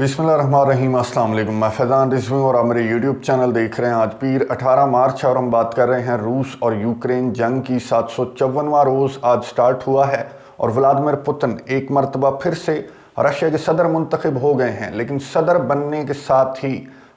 बिस्मिल्लाहिर्रहमानिर्रहीम। अस्सलाम वालेकुम। मैं फैज़ान रिजवी और आप मेरे यूट्यूब चैनल देख रहे हैं। आज पीर 18 मार्च और हम बात कर रहे हैं रूस और यूक्रेन जंग की। 754वां रोज़ आज स्टार्ट हुआ है और व्लादिमीर पुतिन एक मरतबा फिर से रशिया के सदर मुंतखब हो गए हैं। लेकिन सदर बनने के साथ ही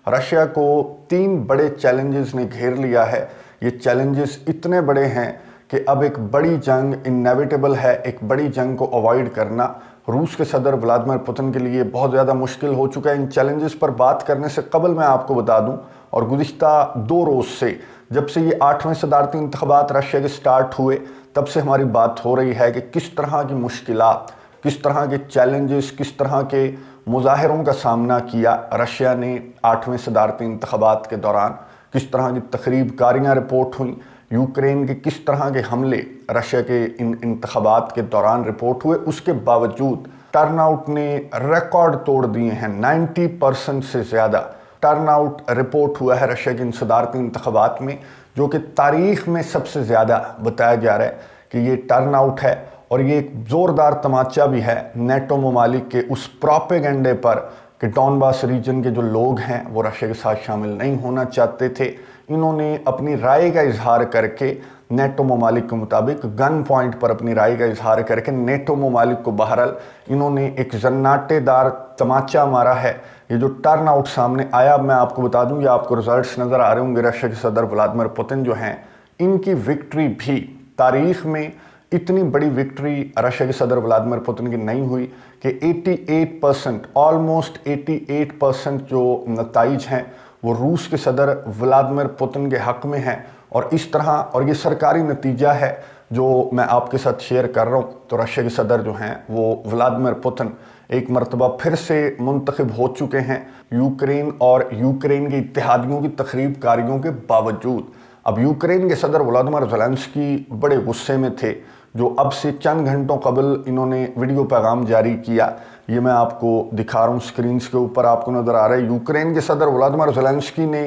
रशिया को 3 बड़े चैलेंजेस ने घेर लिया है। ये चैलेंजेस इतने बड़े हैं कि अब एक बड़ी जंग इनएविटेबल है। एक बड़ी जंग को अवॉइड करना रूस के सदर व्लादिमीर पुतिन के लिए बहुत ज़्यादा मुश्किल हो चुका है। इन चैलेंजेस पर बात करने से कबल मैं आपको बता दूं, और गुज़िश्ता 2 रोज़ से जब से ये 8वें सदारती इंतखाबात रशिया के स्टार्ट हुए तब से हमारी बात हो रही है कि किस तरह की मुश्किलात, किस तरह के चैलेंजेस, किस तरह के मुजाहिरों का सामना किया रशिया ने 8वें सदारती इंतखाबात के दौरान। किस तरह की तखरीब कारियाँ रिपोर्ट हुई, यूक्रेन के किस तरह के हमले रशिया के इन इंतखाबात के दौरान रिपोर्ट हुए। उसके बावजूद टर्नआउट ने रिकॉर्ड तोड़ दिए हैं। 90% से ज़्यादा टर्नआउट रिपोर्ट हुआ है रशिया के इन सदारती इंतखाबात में, जो कि तारीख़ में सबसे ज़्यादा बताया जा रहा है कि ये टर्नआउट है। और ये एक ज़ोरदार तमाचा भी है नेटो ममालिक के उस प्रोपेगेंडे पर कि डॉनबास रीजन के जो लोग हैं वो रशिया के साथ शामिल नहीं होना चाहते थे। इन्होंने अपनी राय का इजहार करके नेटो ममालिक के मुताबिक गन पॉइंट पर अपनी राय का इजहार करके नेटो ममालिक को बहरहाल इन्होंने एक जन्नाटेदार तमाचा मारा है। ये जो टर्न आउट सामने आया, मैं आपको बता दूं, ये आपको रिजल्ट्स नज़र आ रहे होंगे। रशिया के सदर व्लादिमीर पुतिन जो हैं, इनकी विक्ट्री भी तारीख़ में इतनी बड़ी विक्ट्री रशिया के सदर व्लादिमीर पुतिन की नहीं हुई कि 88%, ऑलमोस्ट 88% जो नताइज हैं वो रूस के सदर व्लादिमीर पुतिन के हक़ में हैं। और इस तरह, और ये सरकारी नतीजा है जो मैं आपके साथ शेयर कर रहा हूँ। तो रशिया के सदर जो हैं वो व्लादिमीर पुतिन एक मरतबा फिर से मुंतखब हो चुके हैं यूक्रेन और यूक्रेन के इत्तेहादियों की तखरीब कारियों के बावजूद। अब यूक्रेन के सदर व्लादिमीर ज़ेलेंस्की बड़े गुस्से में थे, जो अब से चंद घंटों कबल इन्होंने वीडियो पैगाम जारी किया। ये मैं आपको दिखा रहा हूँ, स्क्रीन्स के ऊपर आपको नज़र आ रहा है। यूक्रेन के सदर व्लादिमीर ज़ेलेंस्की ने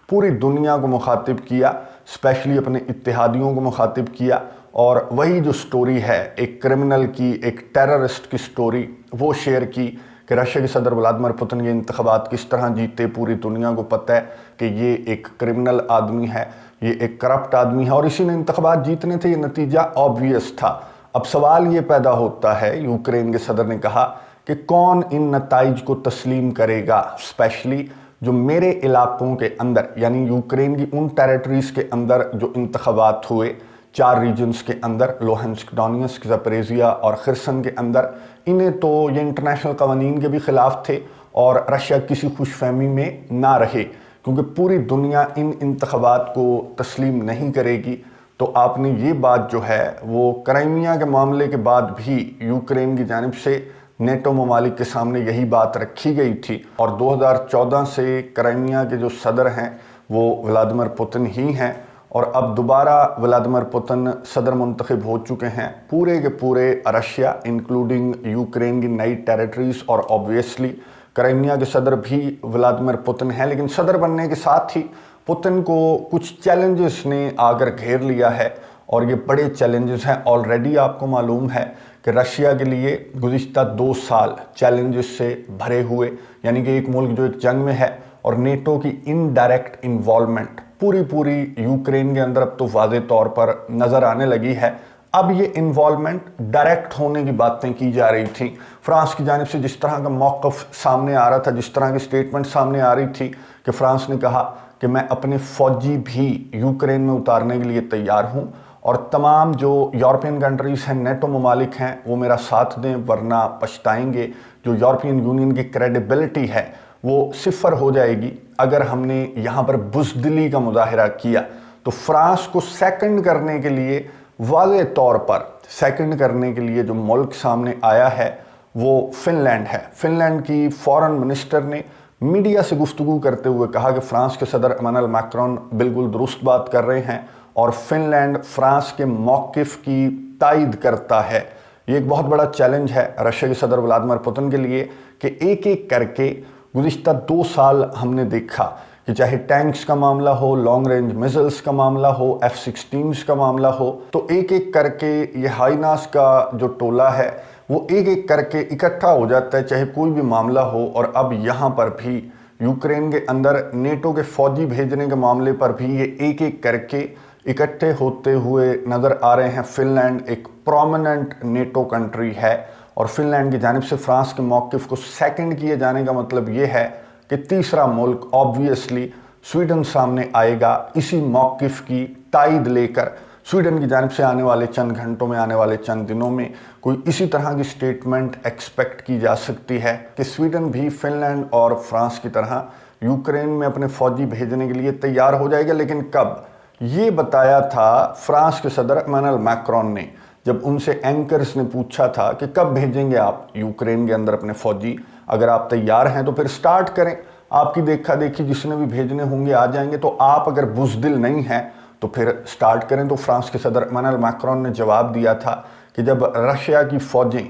पूरी दुनिया को मुखातिब किया, स्पेशली अपने इत्तेहादियों को मुखातिब किया। और वही जो स्टोरी है एक क्रिमिनल की, एक टेररिस्ट की स्टोरी, वो शेयर की कि रशिया के सदर व्लादिमीर पुतिन के इंतखाबात किस तरह जीते। पूरी दुनिया को पता है कि ये एक क्रिमिनल आदमी है, ये एक करप्ट आदमी है और इसी ने इंतखाबात जीतने थे। ये नतीजा ऑब्वियस था। अब सवाल ये पैदा होता है, यूक्रेन के सदर ने कहा कि कौन इन नताइज को तस्लीम करेगा, स्पेशली जो मेरे इलाकों के अंदर, यानी यूक्रेन की उन टेरिटरीज़ के अंदर जो इंतखाबात हुए 4 रीजन्स के अंदर, लोहांस्क, डोनेट्स्क, ज़पोरिज़िया और खिर्सन के अंदर। इन्हें तो ये इंटरनेशनल कवानीन के भी ख़िलाफ़ थे और रशिया किसी खुशफहमी में ना रहे, क्योंकि पूरी दुनिया इन इंतखाबात को तस्लीम नहीं करेगी। तो आपने ये बात जो है वो क्राइमिया के मामले के बाद भी यूक्रेन की जानिब से नेटो ममालिक के सामने यही बात रखी गई थी। और 2014 से क्राइमिया के जो सदर हैं वो व्लादिमीर पुतिन ही हैं। और अब दोबारा व्लादिमीर पुतिन सदर मुंतखब हो चुके हैं पूरे के पूरे रशिया, इंक्लूडिंग यूक्रेन की नई टेरिटरीज़। और ऑब्वियसली क्राइमिया के सदर भी व्लादिमीर पुतिन हैं। लेकिन सदर बनने के साथ ही पुतिन को कुछ चैलेंजेस ने आकर घेर लिया है और ये बड़े चैलेंजेस हैं। ऑलरेडी आपको मालूम है कि रशिया के लिए गुज़िश्ता 2 साल चैलेंजेस से भरे हुए, यानी कि एक मुल्क जो एक जंग में है और नेटो की इनडायरेक्ट इन्वॉल्वमेंट पूरी यूक्रेन के अंदर अब तो वाज़े तौर पर नज़र आने लगी है। अब ये इन्वॉल्वमेंट डायरेक्ट होने की बातें की जा रही थी। फ्रांस की जानिब से जिस तरह का मौक़िफ़ सामने आ रहा था, जिस तरह की स्टेटमेंट सामने आ रही थी कि फ्रांस ने कहा कि मैं अपने फ़ौजी भी यूक्रेन में उतारने के लिए तैयार हूँ और तमाम जो यूरोपियन कंट्रीज़ हैं, नेटो ममालिक हैं, वो मेरा साथ दें वरना पछताएंगे। जो यूरोपियन यूनियन की क्रेडिबिलिटी है वो सिफर हो जाएगी अगर हमने यहाँ पर बुज़दिली का मुजाहिरा किया। तो फ्रांस को सेकंड करने के लिए, वाज़े तौर पर सेकंड करने के लिए जो मुल्क सामने आया है वो फ़िनलैंड है। फ़िनलैंड की फ़ॉरेन मिनिस्टर ने मीडिया से गुफ्तगू करते हुए कहा कि फ़्रांस के सदर इमानुएल मैक्रोन बिल्कुल दुरुस्त बात कर रहे हैं और फ़िनलैंड फ़्रांस के मौक़िफ़ की तायद करता है। ये एक बहुत बड़ा चैलेंज है रशिया के सदर व्लादिमीर पुतिन के लिए कि एक एक करके गुज़िश्ता 2 साल हमने देखा कि चाहे टैंक्स का मामला हो, लॉन्ग रेंज मिसाइल्स का मामला हो, F-16s का मामला हो, तो एक एक करके ये हाइनास का जो टोला है वो एक एक करके इकट्ठा हो जाता है, चाहे कोई भी मामला हो। और अब यहाँ पर भी यूक्रेन के अंदर नेटो के फौजी भेजने के मामले पर भी ये एक एक करके इकट्ठे होते हुए नज़र आ रहे हैं। फिनलैंड एक प्रोमिनेंट नेटो कंट्री है और फिनलैंड की जानिब से फ्रांस के मौक़िफ़ को सेकंड किए जाने का मतलब ये है कि तीसरा मुल्क ऑब्वियसली स्वीडन सामने आएगा इसी मौक़िफ़ की तायद लेकर। स्वीडन की जानिब से आने वाले चंद घंटों में, आने वाले चंद दिनों में कोई इसी तरह की स्टेटमेंट एक्सपेक्ट की जा सकती है कि स्वीडन भी फिनलैंड और फ्रांस की तरह यूक्रेन में अपने फौजी भेजने के लिए तैयार हो जाएगा। लेकिन कब, ये बताया था फ्रांस के सदर इमैनुअल मैक्रोन ने, जब उनसे एंकर्स ने पूछा था कि कब भेजेंगे आप यूक्रेन के अंदर अपने फौजी, अगर आप तैयार हैं तो फिर स्टार्ट करें, आपकी देखा देखी जिसने भी भेजने होंगे आ जाएंगे, तो आप अगर बुज़दिल नहीं हैं तो फिर स्टार्ट करें। तो फ्रांस के सदर इमैनुअल मैक्रोन ने जवाब दिया था कि जब रशिया की फ़ौजें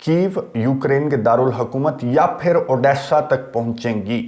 कीव, यूक्रेन के दारुल हुकूमत या फिर ओडेसा तक पहुंचेंगी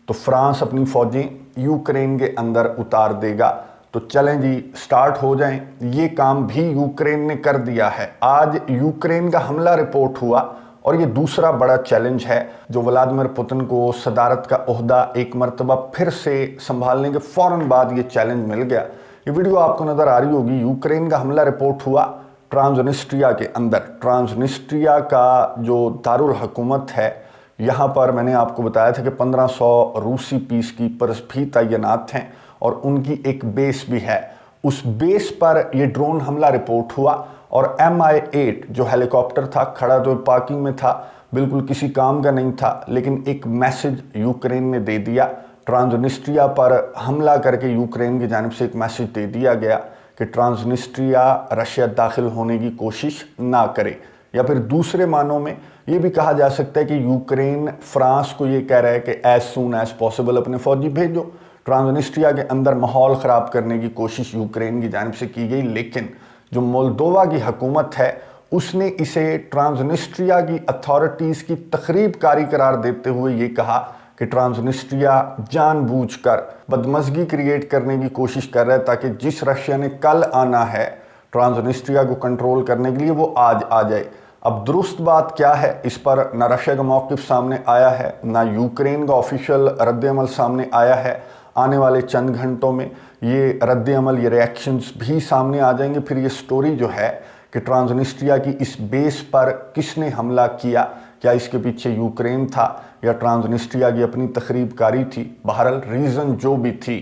तो फ्रांस अपनी फ़ौजें यूक्रेन के अंदर उतार देगा। तो चलें जी, स्टार्ट हो जाएं। ये काम भी यूक्रेन ने कर दिया है। आज यूक्रेन का हमला रिपोर्ट हुआ और ये दूसरा बड़ा चैलेंज है जो व्लादिमीर पुतिन को सदारत का ओहदा एक मरतबा फिर से संभालने के फ़ौरन बाद ये चैलेंज मिल गया। ये वीडियो आपको नज़र आ रही होगी। यूक्रेन का हमला रिपोर्ट हुआ ट्रांसनिस्ट्रिया के अंदर। ट्रांसनिस्ट्रिया का जो दारुल हुकूमत है, यहाँ पर मैंने आपको बताया था कि 1500 रूसी पीस कीपर्स भी तैनात हैं और उनकी एक बेस भी है। उस बेस पर यह ड्रोन हमला रिपोर्ट हुआ और MI8 जो हेलीकॉप्टर था, खड़ा तो पार्किंग में था, बिल्कुल किसी काम का नहीं था, लेकिन एक मैसेज यूक्रेन ने दे दिया। ट्रांसनिस्ट्रिया पर हमला करके यूक्रेन की जानिब से एक मैसेज दे दिया गया कि ट्रांसनिस्ट्रिया रशिया दाखिल होने की कोशिश ना करे। या फिर दूसरे मानों में ये भी कहा जा सकता है कि यूक्रेन फ्रांस को ये कह रहा है कि एज सून एज पॉसिबल अपने फौजी भेजो। ट्रांसनिस्ट्रिया के अंदर माहौल ख़राब करने की कोशिश यूक्रेन की जानिब से की गई, लेकिन जो मोल्दोवा की हुकूमत है उसने इसे ट्रांसनिस्ट्रिया की अथॉरिटीज़ की तखरीबकारी करार देते हुए ये कहा कि ट्रांसनिस्ट्रिया जानबूझकर बदमज़गी क्रिएट करने की कोशिश कर रहा है ताकि जिस रशिया ने कल आना है ट्रांसनिस्ट्रिया को कंट्रोल करने के लिए, वो आज आ जाए। अब दुरुस्त बात क्या है, इस पर ना रशिया का मौक़िफ़ सामने आया है, ना यूक्रेन का ऑफिशियल रद्द-ए-अमल सामने आया है। आने वाले चंद घंटों में ये रद्द-ए-अमल, ये रिएक्शंस भी सामने आ जाएंगे। फिर ये स्टोरी जो है कि ट्रांसनिस्ट्रिया की इस बेस पर किसने हमला किया, क्या इसके पीछे यूक्रेन था या ट्रांसनिस्ट्रिया की अपनी तखरीबकारी थी, बहरहाल रीज़न जो भी थी,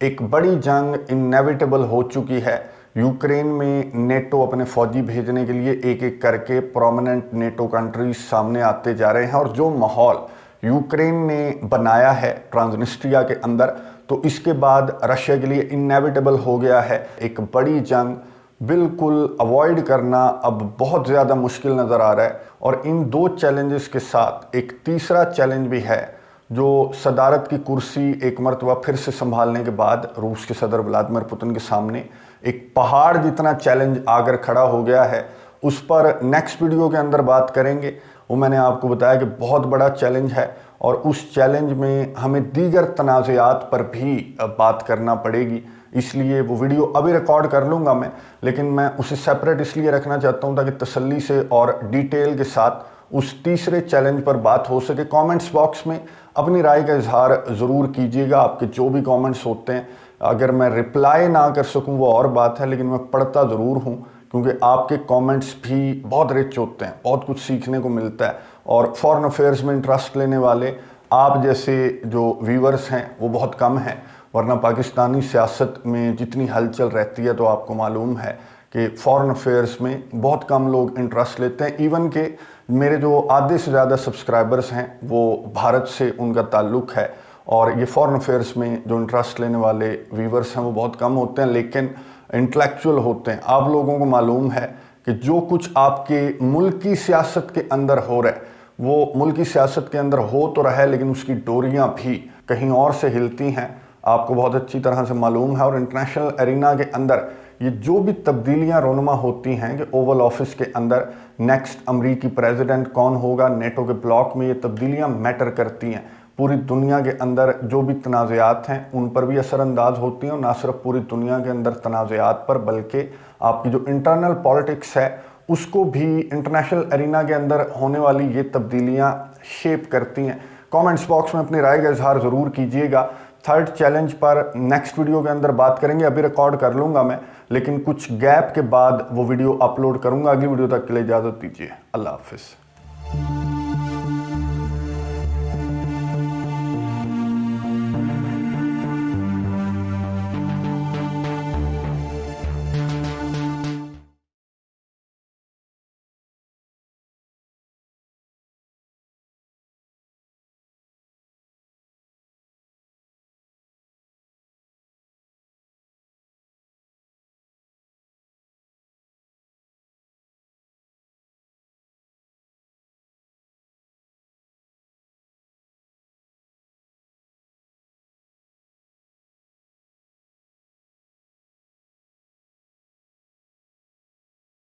एक बड़ी जंग इनएविटेबल हो चुकी है। यूक्रेन में नेटो अपने फौजी भेजने के लिए एक एक करके प्रोमिनेंट नेटो कंट्रीज सामने आते जा रहे हैं और जो माहौल यूक्रेन ने बनाया है ट्रांसनिस्ट्रिया के अंदर, तो इसके बाद रशिया के लिए इनएविटेबल हो गया है। एक बड़ी जंग बिल्कुल अवॉइड करना अब बहुत ज़्यादा मुश्किल नज़र आ रहा है। और इन दो चैलेंजेस के साथ एक तीसरा चैलेंज भी है जो सदारत की कुर्सी एक मरतबा फिर से संभालने के बाद रूस के सदर व्लादिमीर पुतिन के सामने एक पहाड़ जितना चैलेंज आकर खड़ा हो गया है। उस पर नेक्स्ट वीडियो के अंदर बात करेंगे। वो मैंने आपको बताया कि बहुत बड़ा चैलेंज है और उस चैलेंज में हमें दीगर तनाज़ात पर भी बात करना पड़ेगी, इसलिए वो वीडियो अभी रिकॉर्ड कर लूँगा मैं, लेकिन मैं उसे सेपरेट इसलिए रखना चाहता हूँ ताकि तसल्ली से और डिटेल के साथ उस तीसरे चैलेंज पर बात हो सके। कमेंट्स बॉक्स में अपनी राय का इजहार ज़रूर कीजिएगा। आपके जो भी कमेंट्स होते हैं, अगर मैं रिप्लाई ना कर सकूं वो और बात है, लेकिन मैं पढ़ता ज़रूर हूं क्योंकि आपके कमेंट्स भी बहुत रिच होते हैं, बहुत कुछ सीखने को मिलता है। और फॉरेन अफेयर्स में इंटरेस्ट लेने वाले आप जैसे जो व्यूअर्स हैं वो बहुत कम हैं, वरना पाकिस्तानी सियासत में जितनी हलचल रहती है तो आपको मालूम है कि फॉरेन अफेयर्स में बहुत कम लोग इंटरेस्ट लेते हैं। इवन के मेरे जो आधे से ज़्यादा सब्सक्राइबर्स हैं वो भारत से उनका ताल्लुक़ है और ये फॉरेन अफेयर्स में जो इंटरेस्ट लेने वाले व्यूअर्स हैं वो बहुत कम होते हैं, लेकिन इंटेलेक्चुअल होते हैं। आप लोगों को मालूम है कि जो कुछ आपके मुल्की सियासत के अंदर हो रहा है वो मुल्की सियासत के अंदर हो तो रहा है, लेकिन उसकी डोरियाँ भी कहीं और से हिलती हैं, आपको बहुत अच्छी तरह से मालूम है। और इंटरनेशनल एरिना के अंदर ये जो भी तब्दीलियां रोनमा होती हैं कि ओवल ऑफिस के अंदर नेक्स्ट अमरीकी प्रेसिडेंट कौन होगा, नेटो के ब्लॉक में ये तब्दीलियां मैटर करती हैं। पूरी दुनिया के अंदर जो भी तनाज़ात हैं उन पर भी असरअंदाज होती हैं और ना सिर्फ पूरी दुनिया के अंदर तनाज़ात पर, बल्कि आपकी जो इंटरनल पॉलिटिक्स है اس کو بھی انٹرنیشنل ارینا کے اندر ہونے والی یہ تبدیلیاں شیپ کرتی ہیں؟ کامنٹس باکس میں اپنی رائے کا اظہار ضرور کیجیے گا۔ تھرڈ چیلنج پر نیکسٹ ویڈیو کے اندر بات کریں گے، ابھی ریکارڈ کر لوں گا میں، لیکن کچھ گیپ کے بعد وہ ویڈیو اپلوڈ کروں گا۔ اگلی ویڈیو تک کے لیے اجازت دیجیے، اللہ حافظ۔